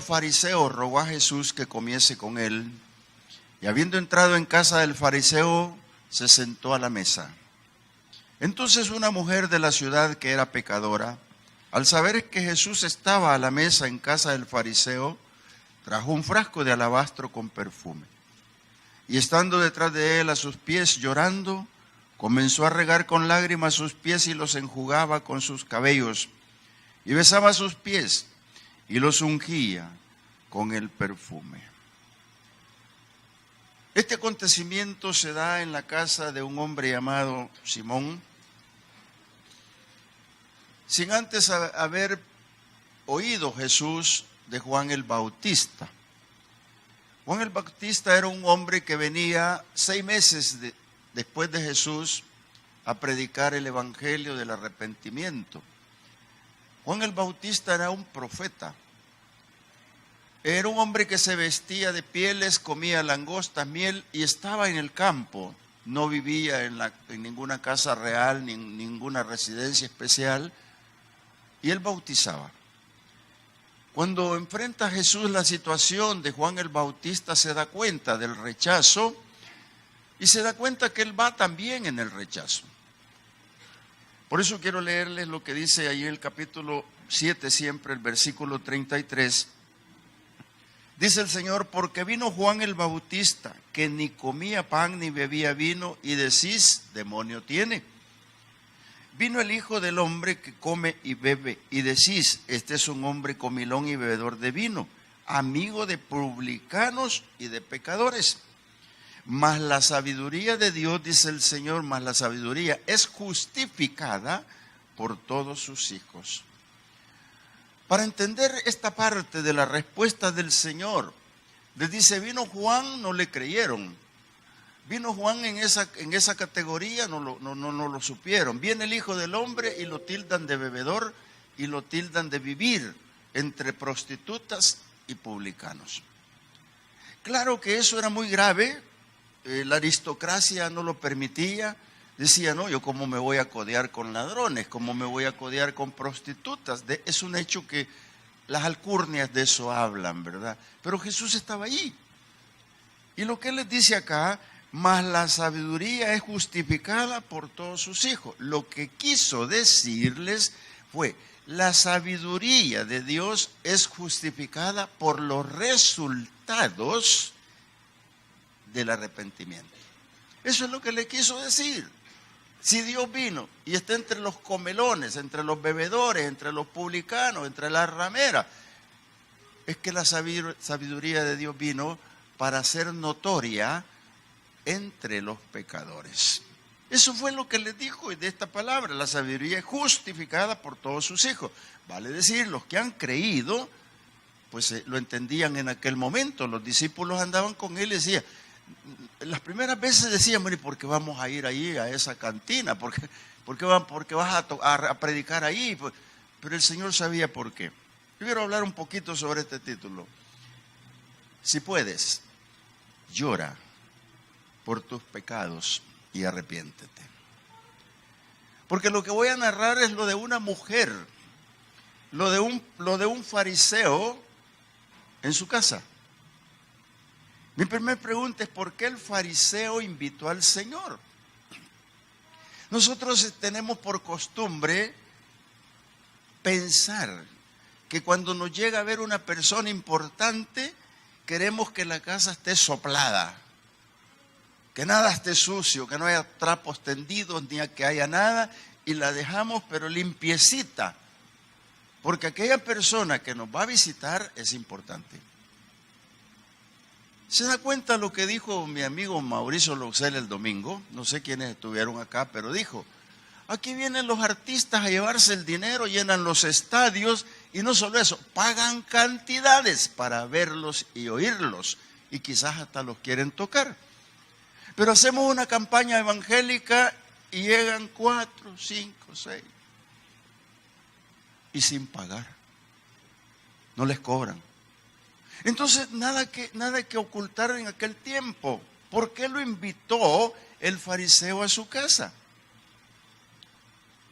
los fariseos rogó a Jesús que comiese con él, y habiendo entrado en casa del fariseo, se sentó a la mesa. Entonces una mujer de la ciudad que era pecadora, al saber que Jesús estaba a la mesa en casa del fariseo, trajo un frasco de alabastro con perfume. Y estando detrás de él a sus pies llorando, comenzó a regar con lágrimas sus pies y los enjugaba con sus cabellos. Y besaba sus pies y los ungía con el perfume. Este acontecimiento se da en la casa de un hombre llamado Simón, sin antes haber oído Jesús de Juan el Bautista. Juan el Bautista era un hombre que venía 6 meses después de Jesús a predicar el evangelio del arrepentimiento. Juan el Bautista era un profeta. Era un hombre que se vestía de pieles, comía langostas, miel y estaba en el campo. No vivía en ninguna casa real, ni en ninguna residencia especial. Y él bautizaba. Cuando enfrenta a Jesús la situación de Juan el Bautista, se da cuenta del rechazo y se da cuenta que él va también en el rechazo. Por eso quiero leerles lo que dice ahí en el capítulo 7, siempre el versículo 33. Dice el Señor: porque vino Juan el Bautista, que ni comía pan ni bebía vino, y decís, demonio tiene. Vino el Hijo del Hombre que come y bebe, y decís, este es un hombre comilón y bebedor de vino, amigo de publicanos y de pecadores. Mas la sabiduría de Dios, dice el Señor, mas la sabiduría es justificada por todos sus hijos. Para entender esta parte de la respuesta del Señor, les dice, vino Juan, no le creyeron. Vino Juan en esa categoría, no lo supieron. Viene el Hijo del Hombre y lo tildan de bebedor y lo tildan de vivir entre prostitutas y publicanos. Claro que eso era muy grave, la aristocracia no lo permitía. Decía, no, yo cómo me voy a codear con ladrones, cómo me voy a codear con prostitutas. Es un hecho que las alcurnias de eso hablan, ¿verdad? Pero Jesús estaba allí. Y lo que él les dice acá, mas la sabiduría es justificada por todos sus hijos. Lo que quiso decirles fue, la sabiduría de Dios es justificada por los resultados del arrepentimiento. Eso es lo que le quiso decir. Si Dios vino y está entre los comelones, entre los bebedores, entre los publicanos, entre las rameras, es que la sabiduría de Dios vino para ser notoria entre los pecadores. Eso fue lo que les dijo de esta palabra, la sabiduría es justificada por todos sus hijos. Vale decir, los que han creído, pues lo entendían en aquel momento. Los discípulos andaban con él y decían, las primeras veces decían, bueno, ¿y por qué vamos a ir ahí a esa cantina? ¿Por qué vas a predicar ahí? Pero el Señor sabía por qué. Yo quiero hablar un poquito sobre este título. Si puedes, llora por tus pecados y arrepiéntete. Porque lo que voy a narrar es lo de una mujer, lo de un fariseo en su casa. Mi primera pregunta es, ¿por qué el fariseo invitó al Señor? Nosotros tenemos por costumbre pensar que cuando nos llega a ver una persona importante, queremos que la casa esté soplada, que nada esté sucio, que no haya trapos tendidos, ni que haya nada, y la dejamos pero limpiecita, porque aquella persona que nos va a visitar es importante. ¿Se da cuenta lo que dijo mi amigo Mauricio Loxel el domingo? No sé quiénes estuvieron acá, pero dijo, aquí vienen los artistas a llevarse el dinero, llenan los estadios, y no solo eso, pagan cantidades para verlos y oírlos, y quizás hasta los quieren tocar. Pero hacemos una campaña evangélica y llegan 4, 5, 6, y sin pagar, no les cobran. Entonces, nada que ocultar en aquel tiempo. ¿Por qué lo invitó el fariseo a su casa?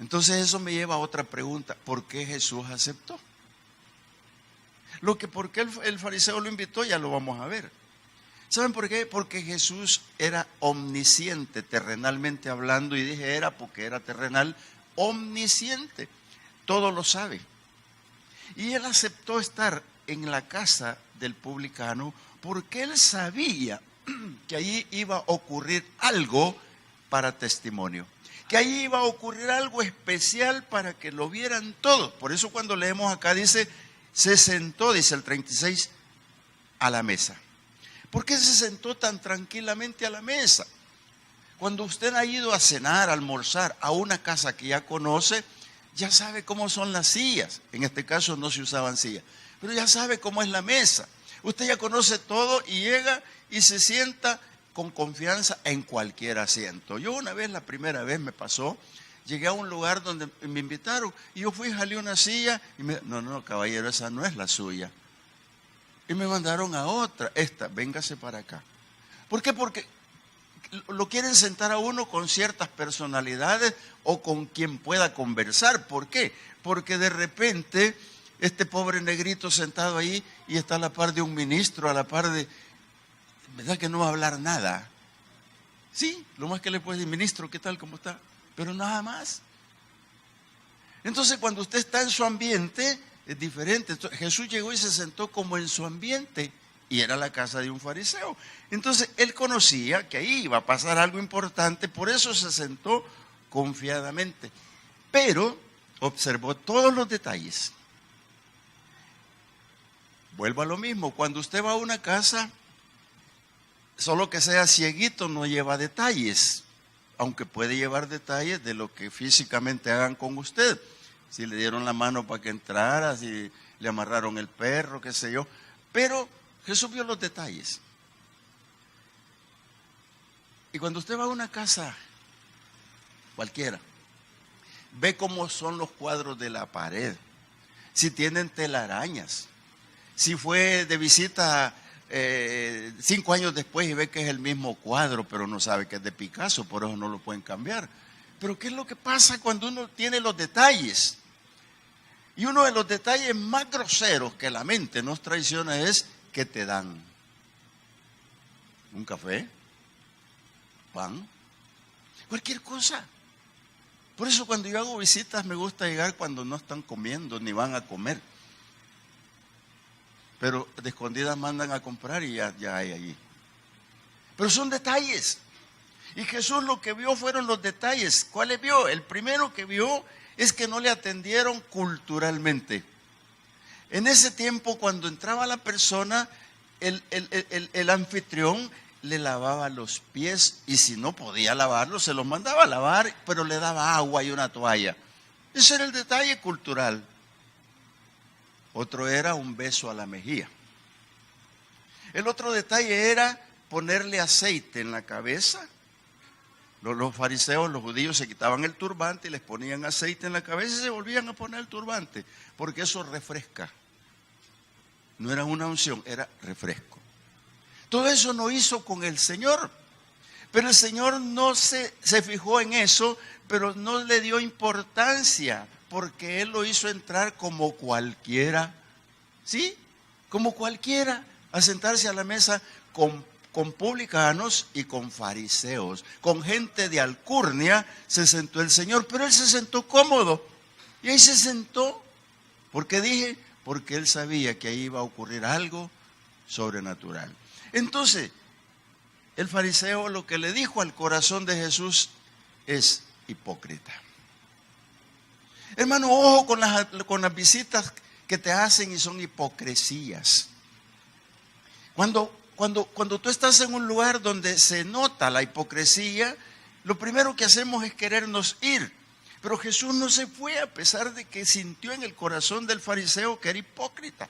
Entonces eso me lleva a otra pregunta. ¿Por qué Jesús aceptó? Porque el fariseo lo invitó, ya lo vamos a ver. ¿Saben por qué? Porque Jesús era omnisciente, terrenalmente hablando, y dije era porque era terrenal, omnisciente, todo lo sabe. Y él aceptó estar en la casa del publicano porque él sabía que allí iba a ocurrir algo para testimonio, que allí iba a ocurrir algo especial para que lo vieran todos. Por eso cuando leemos acá dice, se sentó, dice el 36, a la mesa. ¿Por qué se sentó tan tranquilamente a la mesa? Cuando usted ha ido a cenar, a almorzar a una casa que ya conoce, ya sabe cómo son las sillas. En este caso no se usaban sillas, pero ya sabe cómo es la mesa. Usted ya conoce todo y llega y se sienta con confianza en cualquier asiento. Yo una vez, la primera vez me pasó, llegué a un lugar donde me invitaron y yo fui, jalé una silla y no, caballero, esa no es la suya. Y me mandaron a otra, véngase para acá. ¿Por qué? Porque lo quieren sentar a uno con ciertas personalidades o con quien pueda conversar. ¿Por qué? Porque de repente este pobre negrito sentado ahí y está a la par de un ministro, a la par de... ¿Verdad que no va a hablar nada? Sí, lo más que le puede decir, ministro, ¿qué tal? ¿Cómo está? Pero nada más. Entonces cuando usted está en su ambiente es diferente. Entonces, Jesús llegó y se sentó como en su ambiente y era la casa de un fariseo. Entonces él conocía que ahí iba a pasar algo importante, por eso se sentó confiadamente. Pero observó todos los detalles. Vuelvo a lo mismo, cuando usted va a una casa, solo que sea cieguito no lleva detalles, aunque puede llevar detalles de lo que físicamente hagan con usted. Si le dieron la mano para que entrara, si le amarraron el perro, qué sé yo. Pero Jesús vio los detalles. Y cuando usted va a una casa, cualquiera, ve cómo son los cuadros de la pared, si tienen telarañas, si fue de visita 5 años después y ve que es el mismo cuadro, pero no sabe que es de Picasso, por eso no lo pueden cambiar. Pero ¿qué es lo que pasa cuando uno tiene los detalles? Y uno de los detalles más groseros que la mente nos traiciona es que te dan un café, pan, cualquier cosa. Por eso cuando yo hago visitas me gusta llegar cuando no están comiendo ni van a comer. Pero de escondidas mandan a comprar y ya hay allí. Pero son detalles. Y Jesús lo que vio fueron los detalles. ¿Cuáles vio? El primero que vio es que no le atendieron culturalmente. En ese tiempo, cuando entraba la persona, el anfitrión le lavaba los pies y si no podía lavarlos, se los mandaba a lavar, pero le daba agua y una toalla. Ese era el detalle cultural. Otro era un beso a la mejilla. El otro detalle era ponerle aceite en la cabeza. Los fariseos, los judíos se quitaban el turbante y les ponían aceite en la cabeza y se volvían a poner el turbante, porque eso refresca. No era una unción, era refresco. Todo eso no hizo con el Señor, pero el Señor no se fijó en eso, pero no le dio importancia, porque Él lo hizo entrar como cualquiera, ¿sí? Como cualquiera, a sentarse a la mesa con publicanos y con fariseos, con gente de alcurnia se sentó el Señor, pero Él se sentó cómodo, y ahí se sentó, porque Él sabía que ahí iba a ocurrir algo sobrenatural. Entonces, el fariseo lo que le dijo al corazón de Jesús es hipócrita. Hermano, ojo con las visitas que te hacen y son hipocresías. Cuando tú estás en un lugar donde se nota la hipocresía, lo primero que hacemos es querernos ir. Pero Jesús no se fue a pesar de que sintió en el corazón del fariseo que era hipócrita.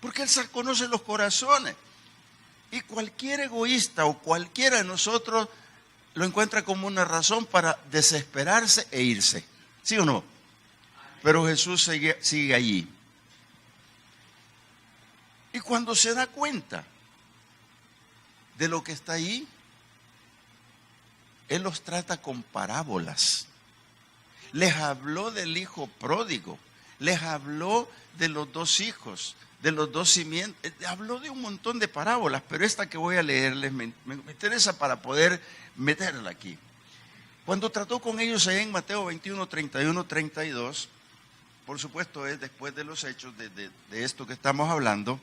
Porque Él conoce los corazones. Y cualquier egoísta o cualquiera de nosotros lo encuentra como una razón para desesperarse e irse. ¿Sí o no? Pero Jesús sigue allí. Y cuando se da cuenta de lo que está ahí, Él los trata con parábolas. Les habló del hijo pródigo, les habló de los 2 hijos, de los dos cimientos. Habló de un montón de parábolas, pero esta que voy a leerles me interesa para poder meterla aquí. Cuando trató con ellos allá en Mateo 21, 31, 32, por supuesto es después de los hechos de esto que estamos hablando,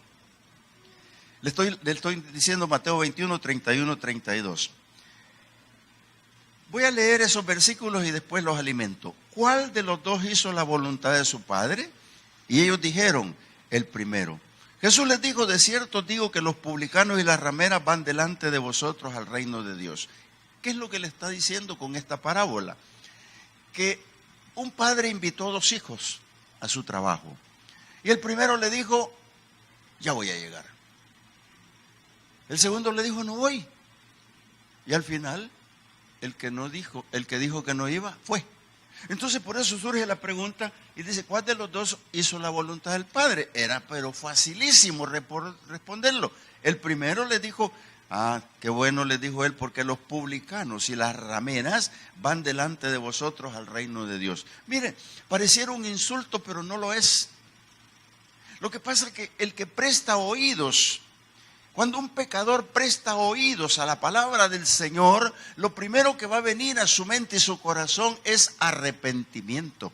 le estoy diciendo Mateo 21, 31, 32. Voy a leer esos versículos y después los alimento. ¿Cuál de los dos hizo la voluntad de su padre? Y ellos dijeron, el primero. Jesús les dijo, de cierto os digo que los publicanos y las rameras van delante de vosotros al reino de Dios. ¿Qué es lo que le está diciendo con esta parábola? Que un padre invitó a 2 hijos a su trabajo. Y el primero le dijo, ya voy a llegar. El segundo le dijo, no voy. Y al final, el que dijo que no iba, fue. Entonces por eso surge la pregunta y dice, ¿cuál de los dos hizo la voluntad del Padre? Era pero facilísimo responderlo. El primero le dijo, qué bueno, le dijo él, porque los publicanos y las rameras van delante de vosotros al reino de Dios. Mire, pareciera un insulto, pero no lo es. Lo que pasa es que el que presta oídos, cuando un pecador presta oídos a la palabra del Señor, lo primero que va a venir a su mente y su corazón es arrepentimiento.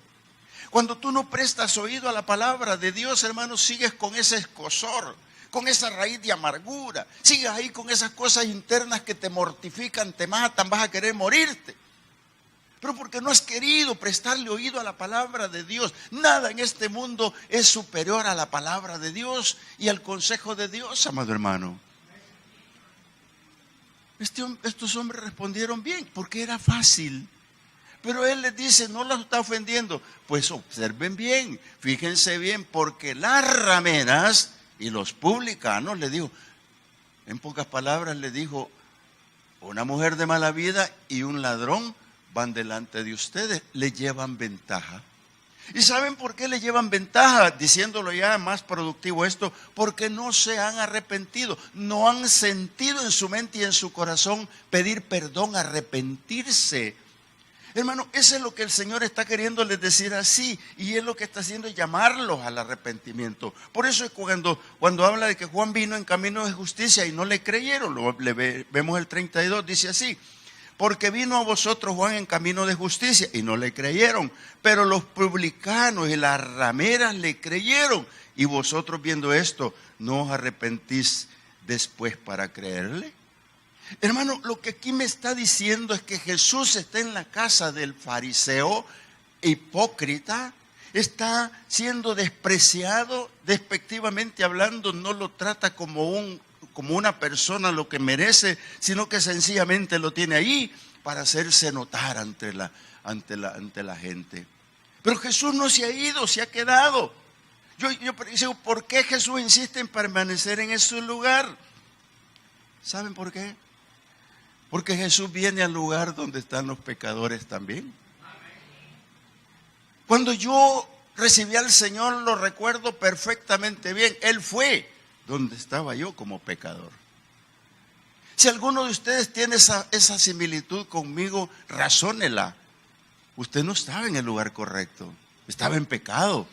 Cuando tú no prestas oído a la palabra de Dios, hermano, sigues con ese escozor, con esa raíz de amargura, sigues ahí con esas cosas internas que te mortifican, te matan, vas a querer morirte. Pero porque no has querido prestarle oído a la palabra de Dios. Nada en este mundo es superior a la palabra de Dios y al consejo de Dios, amado hermano. Estos hombres respondieron bien, porque era fácil. Pero él les dice, no los está ofendiendo. Pues observen bien, fíjense bien, porque las rameras y los publicanos, le dijo, en pocas palabras le dijo, una mujer de mala vida y un ladrón van delante de ustedes, le llevan ventaja. ¿Y saben por qué le llevan ventaja? Diciéndolo ya más productivo esto, porque no se han arrepentido, no han sentido en su mente y en su corazón pedir perdón, arrepentirse. Hermano, eso es lo que el Señor está queriéndoles decir así, y es lo que está haciendo, llamarlos al arrepentimiento. Por eso es cuando habla de que Juan vino en camino de justicia y no le creyeron, vemos el 32, dice así, porque vino a vosotros Juan en camino de justicia y no le creyeron, pero los publicanos y las rameras le creyeron, y vosotros viendo esto, ¿no os arrepentís después para creerle? Hermano, lo que aquí me está diciendo es que Jesús está en la casa del fariseo hipócrita, está siendo despreciado, despectivamente hablando, no lo trata como una persona lo que merece, sino que sencillamente lo tiene ahí para hacerse notar ante la gente. Pero Jesús no se ha ido, se ha quedado. Yo digo, ¿por qué Jesús insiste en permanecer en ese lugar? ¿Saben por qué? Porque Jesús viene al lugar donde están los pecadores también. Cuando yo recibí al Señor, lo recuerdo perfectamente bien. Él fue donde estaba yo como pecador. Si alguno de ustedes tiene esa similitud conmigo, razónela. Usted no estaba en el lugar correcto, estaba en pecado.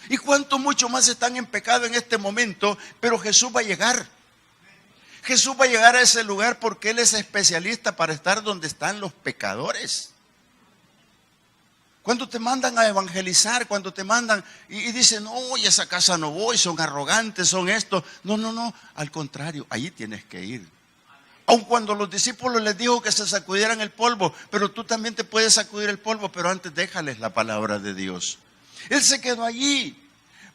Y cuánto mucho más están en pecado en este momento, pero Jesús va a llegar. Jesús va a llegar a ese lugar porque Él es especialista para estar donde están los pecadores. Cuando te mandan a evangelizar, cuando te mandan y dicen, no, y a esa casa no voy, son arrogantes, son esto. No, al contrario, allí tienes que ir. Aun cuando los discípulos les dijo que se sacudieran el polvo, pero tú también te puedes sacudir el polvo, pero antes déjales la palabra de Dios. Él se quedó allí,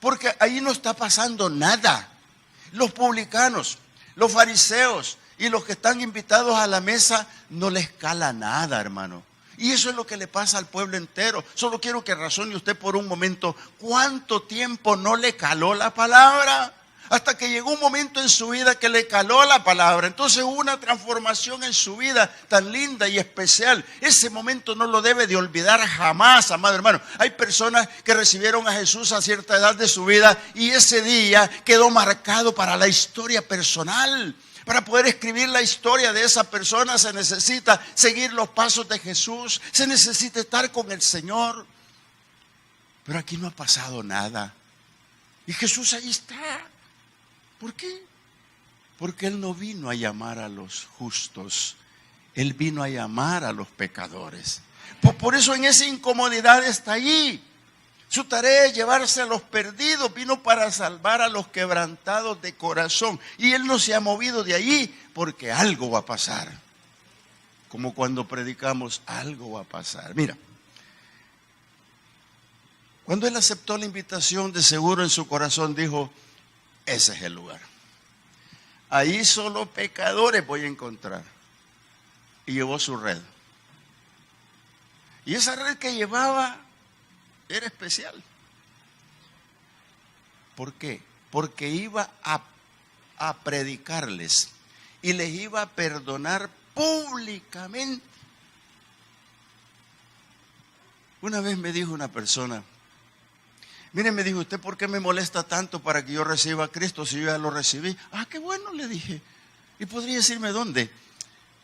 porque ahí no está pasando nada. Los publicanos, los fariseos y los que están invitados a la mesa no les cala nada, hermano. Y eso es lo que le pasa al pueblo entero. Solo quiero que razone usted por un momento. ¿Cuánto tiempo no le caló la palabra? Hasta que llegó un momento en su vida que le caló la palabra. Entonces hubo una transformación en su vida tan linda y especial. Ese momento no lo debe de olvidar jamás, amado hermano. Hay personas que recibieron a Jesús a cierta edad de su vida y ese día quedó marcado para la historia personal. Para poder escribir la historia de esa persona se necesita seguir los pasos de Jesús, se necesita estar con el Señor. Pero aquí no ha pasado nada. Y Jesús ahí está. ¿Por qué? Porque Él no vino a llamar a los justos, Él vino a llamar a los pecadores. Por eso en esa incomodidad está allí. Su tarea es llevarse a los perdidos, vino para salvar a los quebrantados de corazón. Y Él no se ha movido de allí porque algo va a pasar. Como cuando predicamos, algo va a pasar. Mira, cuando Él aceptó la invitación, de seguro en su corazón dijo, ese es el lugar. Ahí solo pecadores voy a encontrar. Y llevó su red. Y esa red que llevaba era especial. ¿Por qué? Porque iba a predicarles y les iba a perdonar públicamente. Una vez me dijo una persona, mire, me dijo, ¿usted por qué me molesta tanto para que yo reciba a Cristo si yo ya lo recibí? Ah, qué bueno, le dije. ¿Y podría decirme dónde?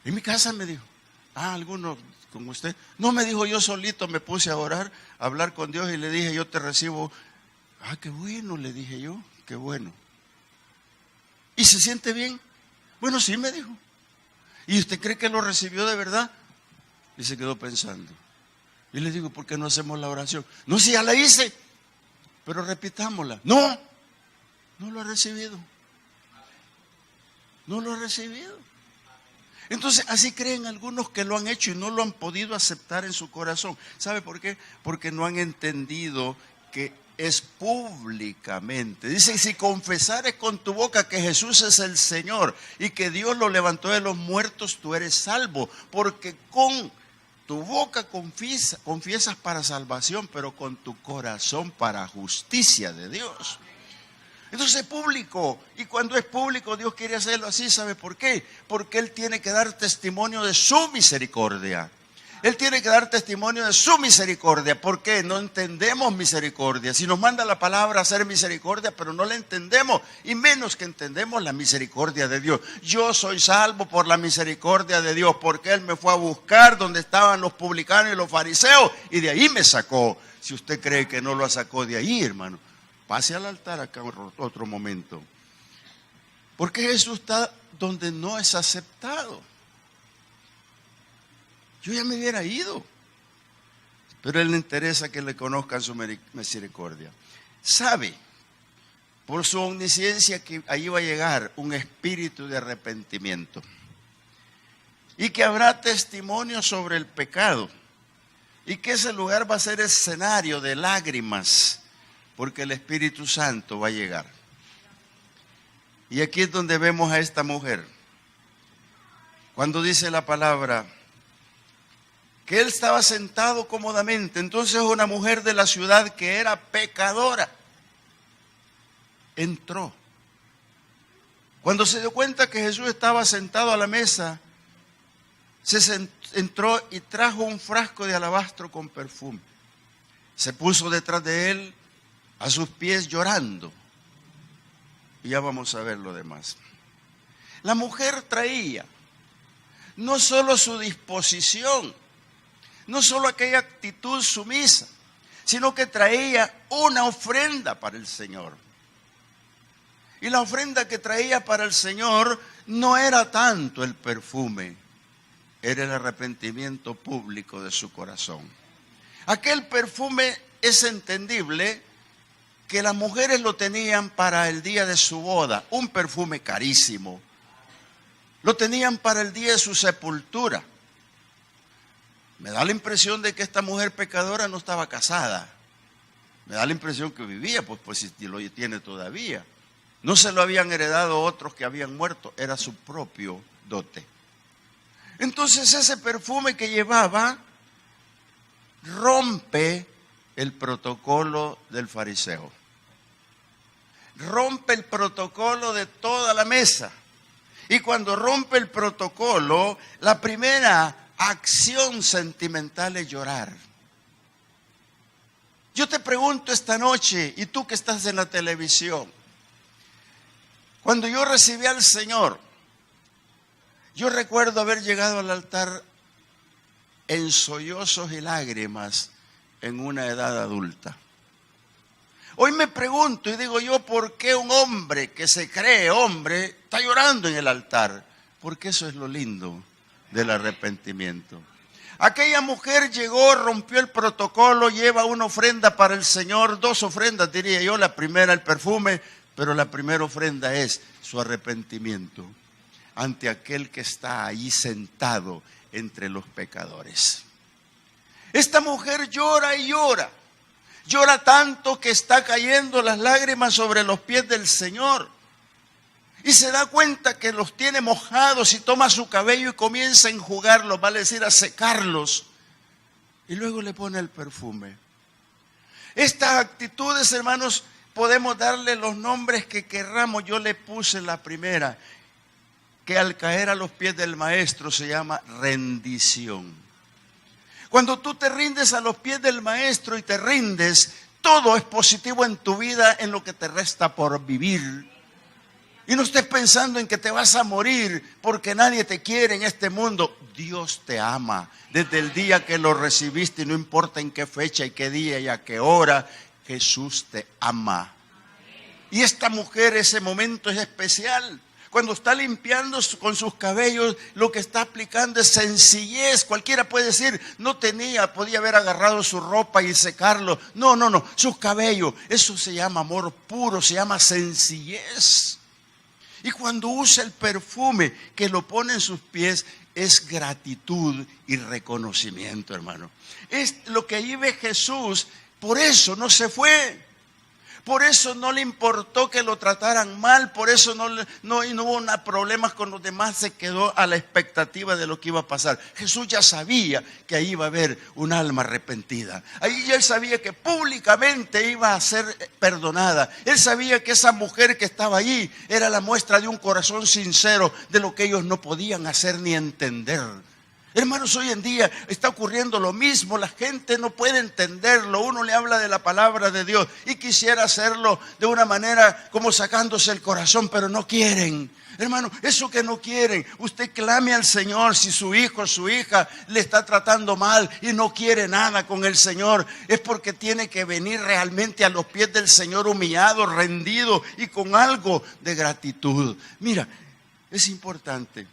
En mi casa, me dijo. Ah, alguno como usted. No, me dijo, yo solito me puse a orar, a hablar con Dios y le dije, yo te recibo. Ah, qué bueno, le dije yo, qué bueno. ¿Y se siente bien? Bueno, sí, me dijo. ¿Y usted cree que lo recibió de verdad? Y se quedó pensando. Y le digo, ¿por qué no hacemos la oración? No, si ya la hice, pero repitámosla. No, no lo ha recibido. No lo ha recibido. Entonces, así creen algunos que lo han hecho y no lo han podido aceptar en su corazón. ¿Sabe por qué? Porque no han entendido que es públicamente. Dice, si confesares con tu boca que Jesús es el Señor y que Dios lo levantó de los muertos, tú eres salvo. Porque con tu boca confiesas para salvación, pero con tu corazón para justicia de Dios. Entonces es público, y cuando es público Dios quiere hacerlo así. ¿Sabe por qué? Porque Él tiene que dar testimonio de su misericordia. Él tiene que dar testimonio de su misericordia. ¿Por qué? No entendemos misericordia. Si nos manda la palabra a hacer misericordia, pero no la entendemos, y menos que entendemos la misericordia de Dios. Yo soy salvo por la misericordia de Dios, porque Él me fue a buscar donde estaban los publicanos y los fariseos, y de ahí me sacó. Si usted cree que no lo sacó de ahí, hermano, pase al altar acá otro momento. Porque Jesús está donde no es aceptado. Yo ya me hubiera ido. Pero a Él le interesa que le conozcan su misericordia. Sabe, por su omnisciencia, que ahí va a llegar un espíritu de arrepentimiento. Y que habrá testimonio sobre el pecado. Y que ese lugar va a ser escenario de lágrimas, porque el Espíritu Santo va a llegar. Y aquí es donde vemos a esta mujer. Cuando dice la palabra que Él estaba sentado cómodamente, entonces una mujer de la ciudad que era pecadora entró. Cuando se dio cuenta que Jesús estaba sentado a la mesa, entró y trajo un frasco de alabastro con perfume. Se puso detrás de Él, a sus pies, llorando. Y ya vamos a ver lo demás. La mujer traía no solo su disposición, no solo aquella actitud sumisa, sino que traía una ofrenda para el Señor. Y la ofrenda que traía para el Señor no era tanto el perfume, era el arrepentimiento público de su corazón. Aquel perfume es entendible que las mujeres lo tenían para el día de su boda, un perfume carísimo. Lo tenían para el día de su sepultura. Me da la impresión de que esta mujer pecadora no estaba casada. Me da la impresión que vivía, pues si lo tiene todavía. No se lo habían heredado otros que habían muerto, era su propio dote. Entonces ese perfume que llevaba rompe el protocolo del fariseo. Rompe el protocolo de toda la mesa. Y cuando rompe el protocolo, la primera acción sentimental es llorar. Yo te pregunto esta noche, y tú que estás en la televisión, cuando yo recibí al Señor, yo recuerdo haber llegado al altar en sollozos y lágrimas en una edad adulta. Hoy me pregunto y digo yo, ¿por qué un hombre que se cree hombre está llorando en el altar? Porque eso es lo lindo del arrepentimiento. Aquella mujer llegó, rompió el protocolo, lleva una ofrenda para el Señor, 2 ofrendas diría yo, la primera el perfume, pero la primera ofrenda es su arrepentimiento ante aquel que está ahí sentado entre los pecadores. Esta mujer llora y llora. Llora tanto que está cayendo las lágrimas sobre los pies del Señor. Y se da cuenta que los tiene mojados y toma su cabello y comienza a enjugarlos, vale decir, a secarlos. Y luego le pone el perfume. Estas actitudes, hermanos, podemos darle los nombres que querramos. Yo le puse la primera, que al caer a los pies del Maestro se llama rendición. Cuando tú te rindes a los pies del Maestro y te rindes, todo es positivo en tu vida, en lo que te resta por vivir. Y no estés pensando en que te vas a morir porque nadie te quiere en este mundo. Dios te ama desde el día que lo recibiste y no importa en qué fecha y qué día y a qué hora, Jesús te ama. Y esta mujer, ese momento es especial. Cuando está limpiando con sus cabellos, lo que está aplicando es sencillez. Cualquiera puede decir, no podía haber agarrado su ropa y secarlo. No, sus cabellos. Eso se llama amor puro, se llama sencillez. Y cuando usa el perfume que lo pone en sus pies, es gratitud y reconocimiento, hermano. Es lo que ahí ve Jesús, por eso no se fue. Por eso no le importó que lo trataran mal, por eso no hubo problemas con los demás, se quedó a la expectativa de lo que iba a pasar. Jesús ya sabía que ahí iba a haber un alma arrepentida. Ahí ya él sabía que públicamente iba a ser perdonada. Él sabía que esa mujer que estaba allí era la muestra de un corazón sincero, de lo que ellos no podían hacer ni entender. Hermanos, hoy en día está ocurriendo lo mismo, la gente no puede entenderlo, uno le habla de la palabra de Dios y quisiera hacerlo de una manera como sacándose el corazón, pero no quieren. Hermano, eso que no quieren, usted clame al Señor. Si su hijo o su hija le está tratando mal y no quiere nada con el Señor, es porque tiene que venir realmente a los pies del Señor humillado, rendido y con algo de gratitud. Mira, es importante.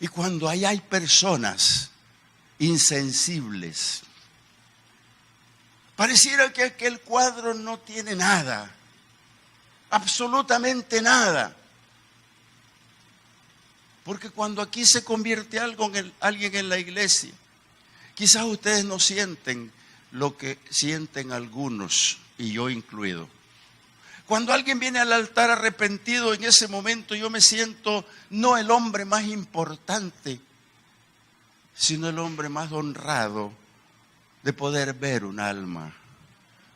Y cuando hay personas insensibles, pareciera que aquel cuadro no tiene nada, absolutamente nada. Porque cuando aquí se convierte alguien en la iglesia, quizás ustedes no sienten lo que sienten algunos, y yo incluido. Cuando alguien viene al altar arrepentido, en ese momento yo me siento no el hombre más importante, sino el hombre más honrado de poder ver un alma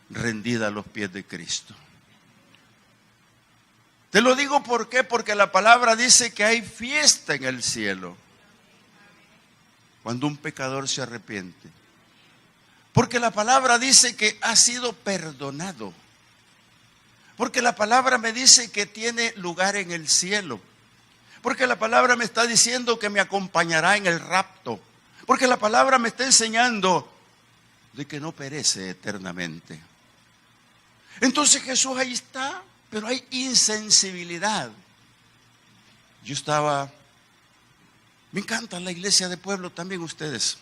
rendida a los pies de Cristo. Te lo digo ¿por qué? Porque la palabra dice que hay fiesta en el cielo cuando un pecador se arrepiente. Porque la palabra dice que ha sido perdonado. Porque la palabra me dice que tiene lugar en el cielo. Porque la palabra me está diciendo que me acompañará en el rapto. Porque la palabra me está enseñando de que no perece eternamente. Entonces Jesús ahí está, pero hay insensibilidad. Me encanta la iglesia de pueblo también ustedes.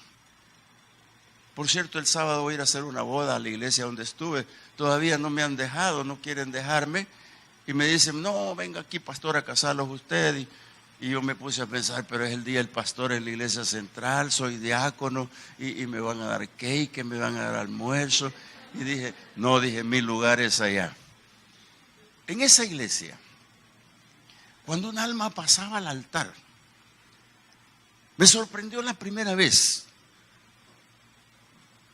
Por cierto, el sábado voy a ir a hacer una boda a la iglesia donde estuve. Todavía no me han dejado, no quieren dejarme. Y me dicen, no, venga aquí, pastor, a casarlos usted. Y yo me puse a pensar, pero es el día del pastor en la iglesia central, soy diácono, y me van a dar cake, me van a dar almuerzo. Y dije, mi lugar es allá. En esa iglesia, cuando un alma pasaba al altar, me sorprendió la primera vez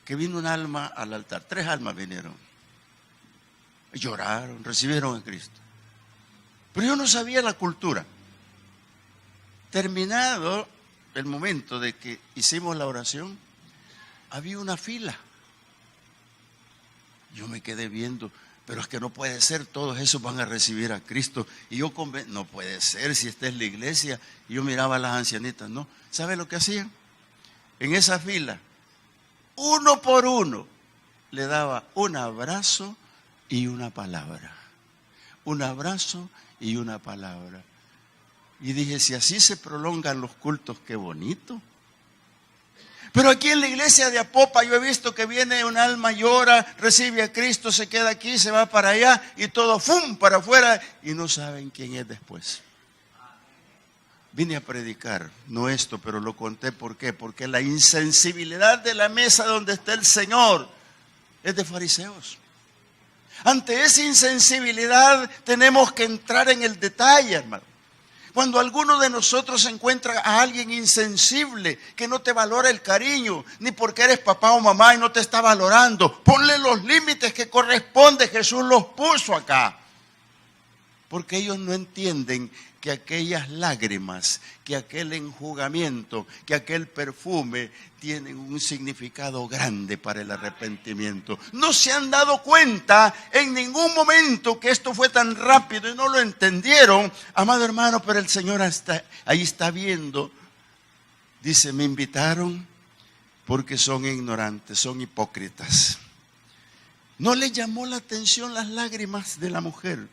que vino un alma al altar. 3 almas vinieron. Lloraron, recibieron a Cristo. Pero yo no sabía la cultura. Terminado el momento de que hicimos la oración, había una fila. Yo me quedé viendo, pero es que no puede ser, todos esos van a recibir a Cristo. Y yo no puede ser, si esta es la iglesia. Y yo miraba a las ancianitas, no. ¿Sabe lo que hacían? En esa fila, uno por uno, le daba un abrazo y una palabra. Un abrazo y una palabra. Y dije, si así se prolongan los cultos, qué bonito. Pero aquí en la iglesia de Apopa yo he visto que viene un alma, llora, recibe a Cristo, se queda aquí, se va para allá y todo ¡fum! Para afuera y no saben quién es después. Vine a predicar, no esto, pero lo conté. ¿Por qué? Porque la insensibilidad de la mesa donde está el Señor es de fariseos. Ante esa insensibilidad tenemos que entrar en el detalle, hermano. Cuando alguno de nosotros encuentra a alguien insensible, que no te valora el cariño, ni porque eres papá o mamá y no te está valorando, ponle los límites que corresponde. Jesús los puso acá. Porque ellos no entienden que aquellas lágrimas, que aquel enjugamiento, que aquel perfume tienen un significado grande para el arrepentimiento. No se han dado cuenta en ningún momento que esto fue tan rápido y no lo entendieron, amado hermano, pero el Señor ahí está viendo. Dice, me invitaron porque son ignorantes, son hipócritas. No le llamó la atención las lágrimas de la mujer.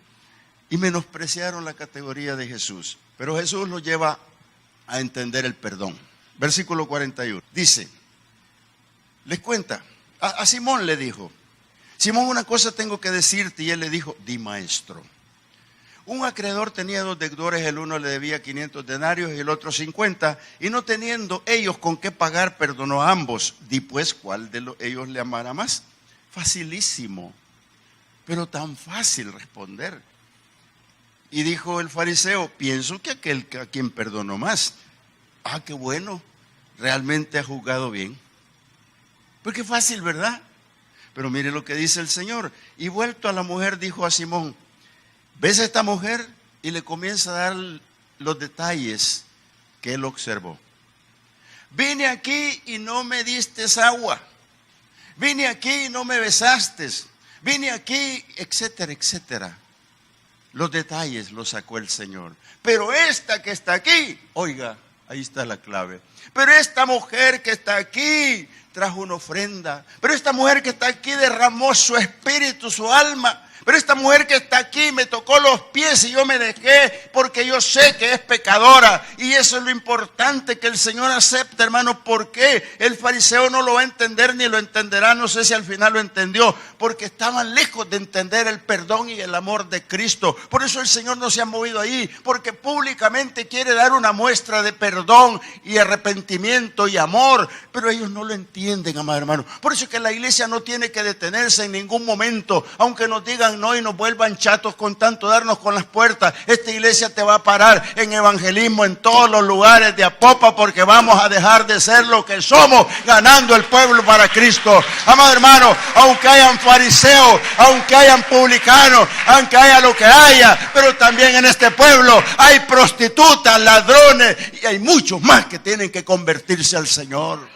Y menospreciaron la categoría de Jesús. Pero Jesús lo lleva a entender el perdón. Versículo 41. Dice, les cuenta, a Simón le dijo, Simón, una cosa tengo que decirte. Y él le dijo, di, maestro. Un acreedor tenía 2 deudores, el uno le debía 500 denarios y el otro 50. Y no teniendo ellos con qué pagar, perdonó a ambos. Di pues, ¿cuál de ellos le amará más? Facilísimo, pero tan fácil responder. Y dijo el fariseo, pienso que aquel a quien perdonó más. Ah, qué bueno, realmente ha juzgado bien. Pues qué fácil, ¿verdad? Pero mire lo que dice el Señor. Y vuelto a la mujer, dijo a Simón, ¿ves a esta mujer? Y le comienza a dar los detalles que él observó. Vine aquí y no me diste agua. Vine aquí y no me besaste. Vine aquí, etcétera, etcétera. Los detalles los sacó el Señor. Pero esta que está aquí, oiga, ahí está la clave. Pero esta mujer que está aquí trajo una ofrenda. Pero esta mujer que está aquí derramó su espíritu, su alma. Pero esta mujer que está aquí me tocó los pies y yo me dejé porque yo sé que es pecadora. Y eso es lo importante que el Señor acepta, hermano. ¿Por qué? El fariseo no lo va a entender ni lo entenderá. No sé si al final lo entendió. Porque estaban lejos de entender el perdón y el amor de Cristo. Por eso el Señor no se ha movido ahí. Porque públicamente quiere dar una muestra de perdón y arrepentimiento y amor. Pero ellos no lo entienden, amado hermano. Por eso es que la iglesia no tiene que detenerse en ningún momento. Aunque nos digan no y nos vuelvan chatos con tanto darnos con las puertas. Esta iglesia te va a parar en evangelismo en todos los lugares de Apopa, porque vamos a dejar de ser lo que somos, ganando el pueblo para Cristo. Amado hermano, aunque hayan fariseos, aunque hayan publicanos, aunque haya lo que haya, pero también en este pueblo hay prostitutas, ladrones y hay muchos más que tienen que convertirse al Señor.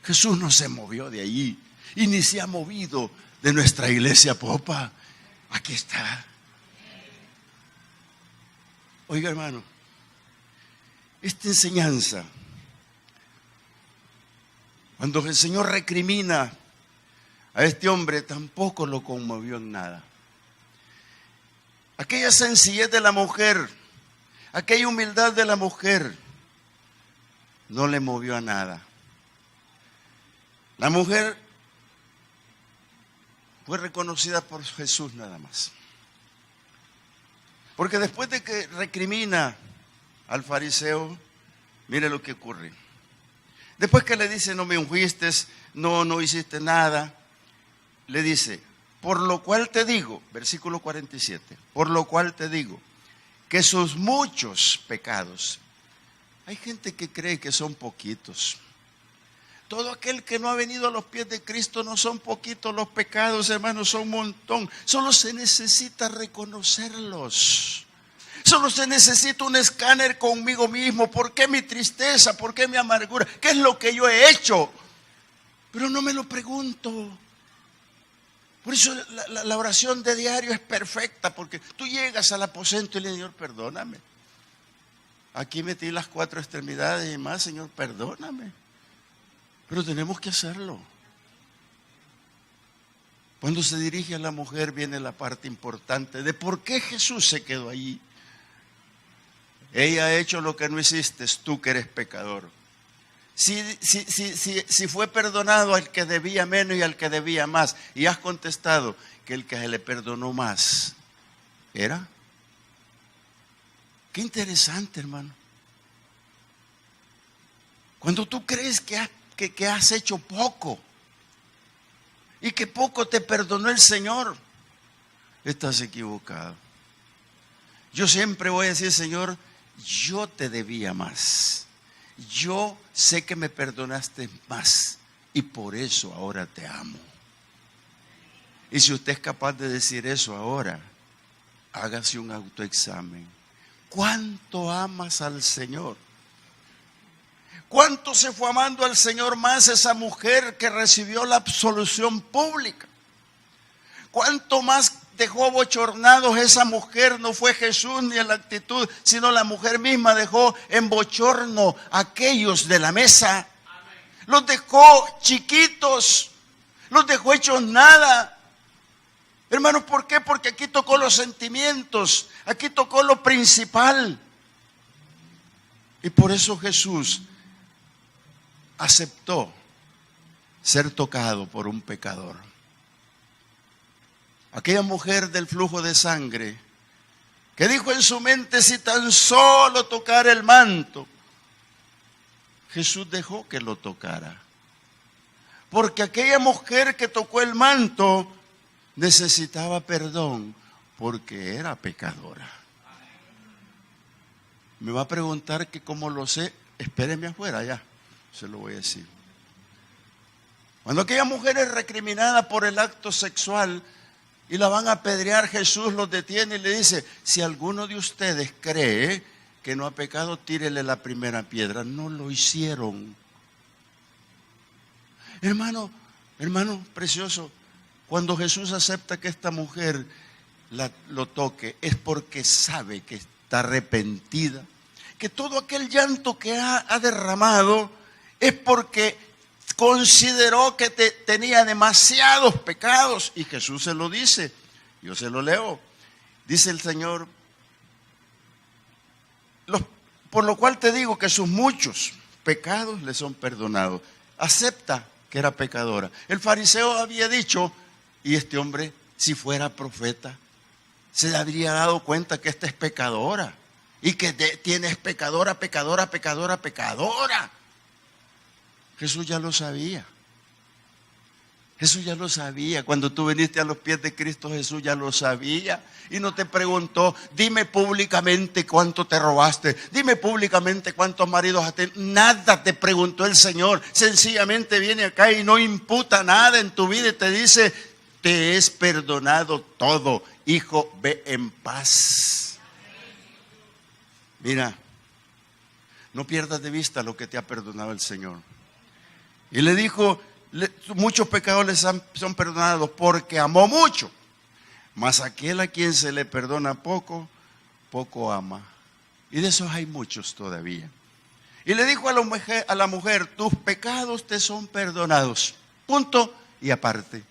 Jesús no se movió de allí y ni se ha movido de nuestra iglesia Apopa. Aquí está. Oiga, hermano, esta enseñanza, cuando el Señor recrimina a este hombre, tampoco lo conmovió en nada. Aquella sencillez de la mujer, aquella humildad de la mujer, no le movió a nada. La mujer fue reconocida por Jesús nada más. Porque después de que recrimina al fariseo, mire lo que ocurre. Después que le dice, no me ungiste, no hiciste nada, le dice, por lo cual te digo, versículo 47, por lo cual te digo, que sus muchos pecados, hay gente que cree que son poquitos. Todo aquel que no ha venido a los pies de Cristo, no son poquitos los pecados, hermanos, son un montón. Solo se necesita reconocerlos. Solo se necesita un escáner conmigo mismo. ¿Por qué mi tristeza? ¿Por qué mi amargura? ¿Qué es lo que yo he hecho? Pero no me lo pregunto. Por eso la oración de diario es perfecta, porque tú llegas al aposento y le dices, Señor, perdóname. Aquí metí las 4 extremidades y más, Señor, perdóname. Pero tenemos que hacerlo. Cuando se dirige a la mujer viene la parte importante de por qué Jesús se quedó allí. Ella ha hecho lo que no hiciste, tú que eres pecador. Si fue perdonado al que debía menos y al que debía más, y has contestado que el que se le perdonó más era. Qué interesante, hermano. Cuando tú crees que has hecho poco y que poco te perdonó el Señor, estás equivocado. Yo siempre voy a decir, Señor, yo te debía más. Yo sé que me perdonaste más y por eso ahora te amo. Y si usted es capaz de decir eso ahora, hágase un autoexamen. ¿Cuánto amas al Señor? ¿Cuánto se fue amando al Señor más esa mujer que recibió la absolución pública? ¿Cuánto más dejó bochornados esa mujer? No fue Jesús ni en la actitud, sino la mujer misma dejó en bochorno a aquellos de la mesa. Los dejó chiquitos, los dejó hechos nada. Hermanos, ¿por qué? Porque aquí tocó los sentimientos, aquí tocó lo principal. Y por eso Jesús aceptó ser tocado por un pecador. Aquella mujer del flujo de sangre que dijo en su mente, si tan solo tocara el manto, Jesús dejó que lo tocara. Porque aquella mujer que tocó el manto necesitaba perdón porque era pecadora. Me va a preguntar que cómo lo sé. Espéreme afuera ya, se lo voy a decir. Cuando aquella mujer es recriminada por el acto sexual y la van a apedrear, Jesús los detiene y le dice, si alguno de ustedes cree que no ha pecado, tírele la primera piedra. No lo hicieron. Hermano precioso, cuando Jesús acepta que esta mujer lo toque, es porque sabe que está arrepentida, que todo aquel llanto que ha derramado es porque consideró que tenía demasiados pecados. Y Jesús se lo dice, yo se lo leo. Dice el Señor, por lo cual te digo que sus muchos pecados le son perdonados. Acepta que era pecadora. El fariseo había dicho, y este hombre, si fuera profeta, se habría dado cuenta que esta es pecadora y que tienes pecadora. Jesús ya lo sabía. Jesús ya lo sabía. Cuando tú viniste a los pies de Cristo, Jesús ya lo sabía. Y no te preguntó, dime públicamente cuánto te robaste. Dime públicamente cuántos maridos has tenido. Nada te preguntó el Señor. Sencillamente viene acá y no imputa nada en tu vida y te dice, te es perdonado todo. Hijo, ve en paz. Mira, no pierdas de vista lo que te ha perdonado el Señor. Y le dijo, muchos pecados les son perdonados porque amó mucho. Mas aquel a quien se le perdona poco, poco ama. Y de esos hay muchos todavía. Y le dijo a la mujer, tus pecados te son perdonados. Punto y aparte.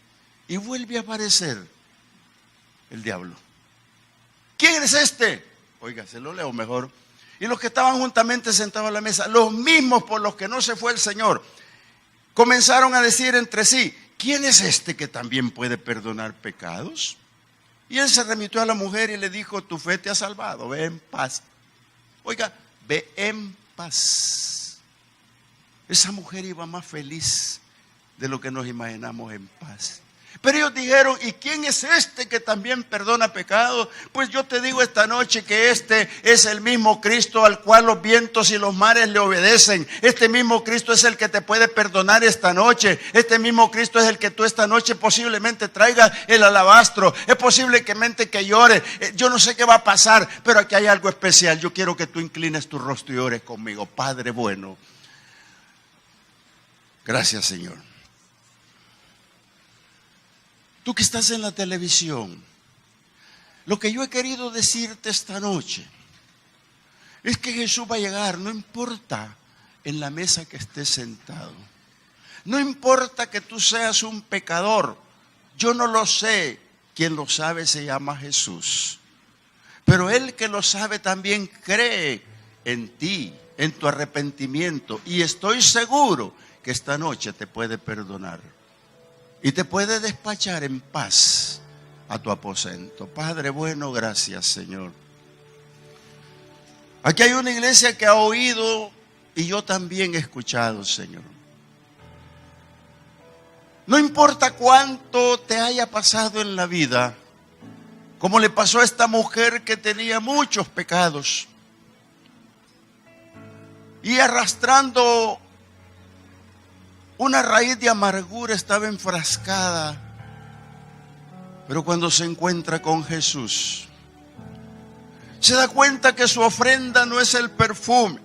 Y vuelve a aparecer el diablo. ¿Quién es este? Oiga, se lo leo mejor. Y los que estaban juntamente sentados a la mesa, los mismos por los que no se fue el Señor, comenzaron a decir entre sí, ¿quién es este que también puede perdonar pecados? Y él se remitió a la mujer y le dijo, tu fe te ha salvado, ve en paz. Oiga, ve en paz. Esa mujer iba más feliz de lo que nos imaginamos en paz. Pero ellos dijeron, ¿y quién es este que también perdona pecados? Pues yo te digo esta noche que este es el mismo Cristo al cual los vientos y los mares le obedecen. Este mismo Cristo es el que te puede perdonar esta noche. Este mismo Cristo es el que tú esta noche posiblemente traigas el alabastro. Es posiblemente que llores. Yo no sé qué va a pasar, pero aquí hay algo especial. Yo quiero que tú inclines tu rostro y ores conmigo. Padre bueno, gracias Señor. Tú que estás en la televisión, lo que yo he querido decirte esta noche es que Jesús va a llegar, no importa en la mesa que estés sentado, no importa que tú seas un pecador, Yo no lo sé. Quien lo sabe se llama Jesús. Pero Él que lo sabe también cree en ti, en tu arrepentimiento. Y estoy seguro que esta noche te puede perdonar. Y te puede despachar en paz a tu aposento. Padre bueno, gracias, Señor. Aquí hay una iglesia que ha oído y yo también he escuchado, Señor. No importa cuánto te haya pasado en la vida, como le pasó a esta mujer que tenía muchos pecados y arrastrando una raíz de amargura estaba enfrascada, pero cuando se encuentra con Jesús, se da cuenta que su ofrenda no es el perfume,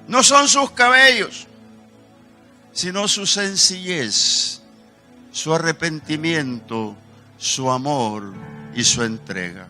no son sus cabellos, sino su sencillez, su arrepentimiento, su amor y su entrega.